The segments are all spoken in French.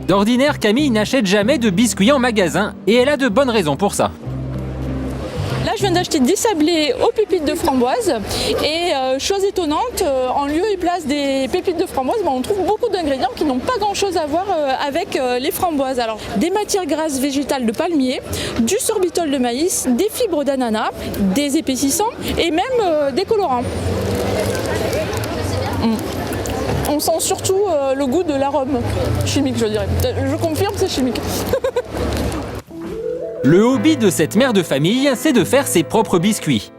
D'ordinaire, Camille n'achète jamais de biscuits en magasin et elle a de bonnes raisons pour ça. Là, je viens d'acheter des sablés aux pépites de framboise et chose étonnante, en lieu et place des pépites de framboise, on trouve beaucoup d'ingrédients qui n'ont pas grand-chose à voir avec les framboises. Alors, des matières grasses végétales de palmier, du sorbitol de maïs, des fibres d'ananas, des épaississants et même des colorants. On sent surtout le goût de l'arôme chimique, je dirais. Je confirme, c'est chimique. Le hobby de cette mère de famille, c'est de faire ses propres biscuits.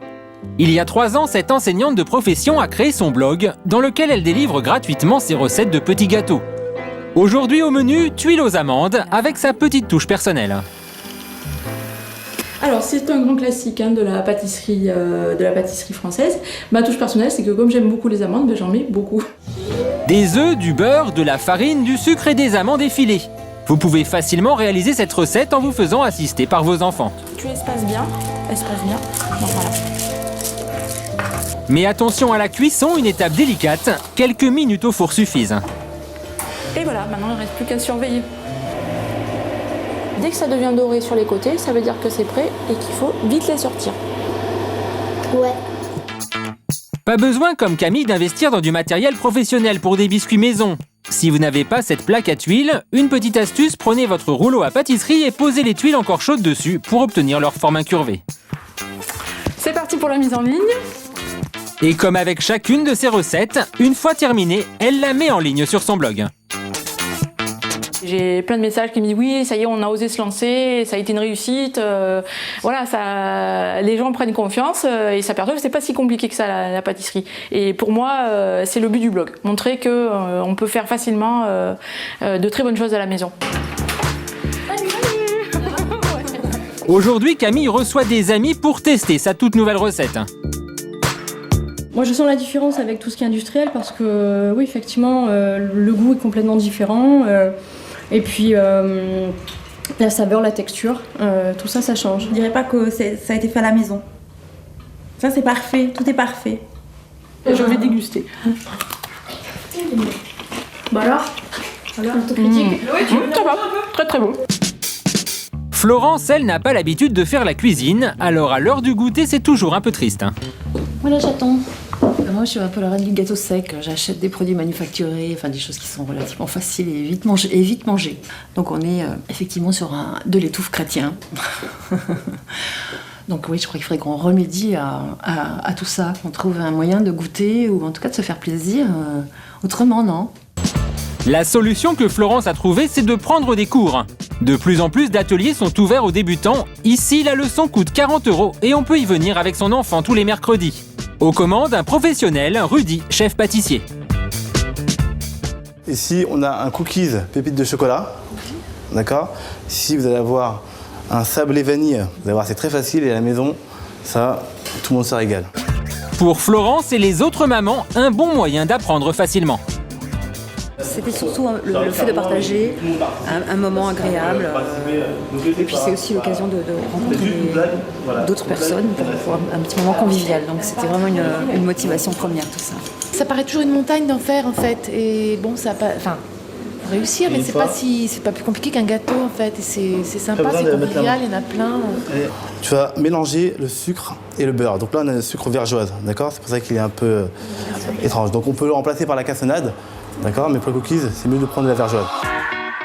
Il y a 3 ans, cette enseignante de profession a créé son blog dans lequel elle délivre gratuitement ses recettes de petits gâteaux. Aujourd'hui au menu, tuiles aux amandes avec sa petite touche personnelle. Alors c'est un grand classique de la pâtisserie française. Ma touche personnelle, c'est que comme j'aime beaucoup les amandes, j'en mets beaucoup. Des œufs, du beurre, de la farine, du sucre et des amandes effilées. Vous pouvez facilement réaliser cette recette en vous faisant assister par vos enfants. Tu espaces bien, bon, voilà. Mais attention à la cuisson, une étape délicate, quelques minutes au four suffisent. Et voilà, maintenant il ne reste plus qu'à surveiller. Dès que ça devient doré sur les côtés, ça veut dire que c'est prêt et qu'il faut vite les sortir. Ouais. Pas besoin, comme Camille, d'investir dans du matériel professionnel pour des biscuits maison. Si vous n'avez pas cette plaque à tuiles, une petite astuce, prenez votre rouleau à pâtisserie et posez les tuiles encore chaudes dessus pour obtenir leur forme incurvée. C'est parti pour la mise en ligne. Et comme avec chacune de ces recettes, une fois terminée, elle la met en ligne sur son blog. J'ai plein de messages qui me disent oui, ça y est, on a osé se lancer, ça a été une réussite. Voilà, les gens prennent confiance et s'aperçoivent que c'est pas si compliqué que ça la pâtisserie. Et pour moi, c'est le but du blog, montrer que on peut faire facilement de très bonnes choses à la maison. Aujourd'hui, Camille reçoit des amis pour tester sa toute nouvelle recette. Moi, je sens la différence avec tout ce qui est industriel parce que, oui, effectivement, le goût est complètement différent. Et puis, la saveur, la texture, tout ça, ça change. Je dirais pas que ça a été fait à la maison. Ça, c'est parfait, tout est parfait. Et je vais déguster. Bah alors autocritique. Ça va, très très bon. Florence, elle, n'a pas l'habitude de faire la cuisine, alors à l'heure du goûter, c'est toujours un peu triste. Voilà, chaton. Moi, je suis un peu la reine du gâteau sec. J'achète des produits manufacturés, enfin des choses qui sont relativement faciles et vite mangées. Donc, on est effectivement sur de l'étouffe chrétien. Donc, oui, je crois qu'il faudrait qu'on remédie à tout ça, qu'on trouve un moyen de goûter ou en tout cas de se faire plaisir autrement, non ? La solution que Florence a trouvée, c'est de prendre des cours. De plus en plus d'ateliers sont ouverts aux débutants. Ici, la leçon coûte 40 € et on peut y venir avec son enfant tous les mercredis. Aux commandes, un professionnel, Rudy, chef pâtissier. Ici, on a un cookies pépites de chocolat. D'accord ? Ici, vous allez avoir un sablé vanille. Vous allez voir, c'est très facile et à la maison, ça, tout le monde se régale. Pour Florence et les autres mamans, un bon moyen d'apprendre facilement. C'était surtout le fait de partager un moment agréable. Et puis c'est aussi l'occasion de rencontrer d'autres personnes pour un petit moment convivial. Donc c'était vraiment une motivation première tout ça. Ça paraît toujours une montagne d'en faire en fait. Et bon, ça pas, enfin, faut réussir, mais c'est pas plus compliqué qu'un gâteau en fait. Et c'est sympa, c'est convivial, il y en a plein. Tu vas mélanger le sucre et le beurre. Donc là, on a le sucre vergeoise, d'accord ? C'est pour ça qu'il est un peu étrange. Donc on peut le remplacer par la cassonade. D'accord, mais pour les cookies, c'est mieux de prendre de la vergeode.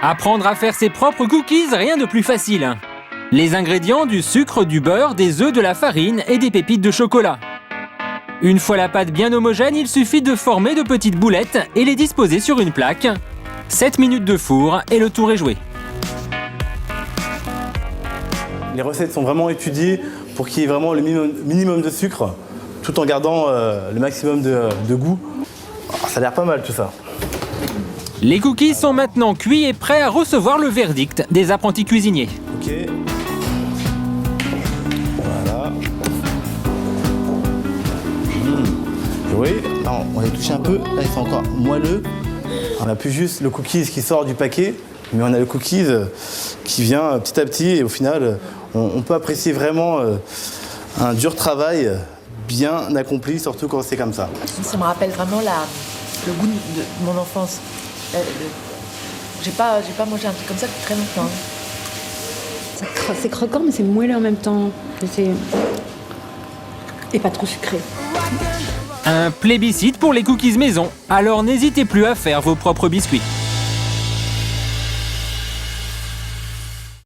Apprendre à faire ses propres cookies, rien de plus facile. Les ingrédients, du sucre, du beurre, des œufs, de la farine et des pépites de chocolat. Une fois la pâte bien homogène, il suffit de former de petites boulettes et les disposer sur une plaque. 7 minutes de four et le tour est joué. Les recettes sont vraiment étudiées pour qu'il y ait vraiment le minimum de sucre, tout en gardant le maximum de goût. Alors, ça a l'air pas mal tout ça. Les cookies sont maintenant cuits et prêts à recevoir le verdict des apprentis cuisiniers. Ok. Voilà. Oui, là, on les touche un peu. Là, ils sont encore moelleux. On n'a plus juste le cookies qui sort du paquet, mais on a le cookies qui vient petit à petit. Et au final, on peut apprécier vraiment un dur travail bien accompli, surtout quand c'est comme ça. Ça me rappelle vraiment le goût de mon enfance. J'ai pas mangé un truc comme ça depuis très longtemps. C'est croquant, mais c'est moelleux en même temps. Et pas trop sucré. Un plébiscite pour les cookies maison. Alors n'hésitez plus à faire vos propres biscuits.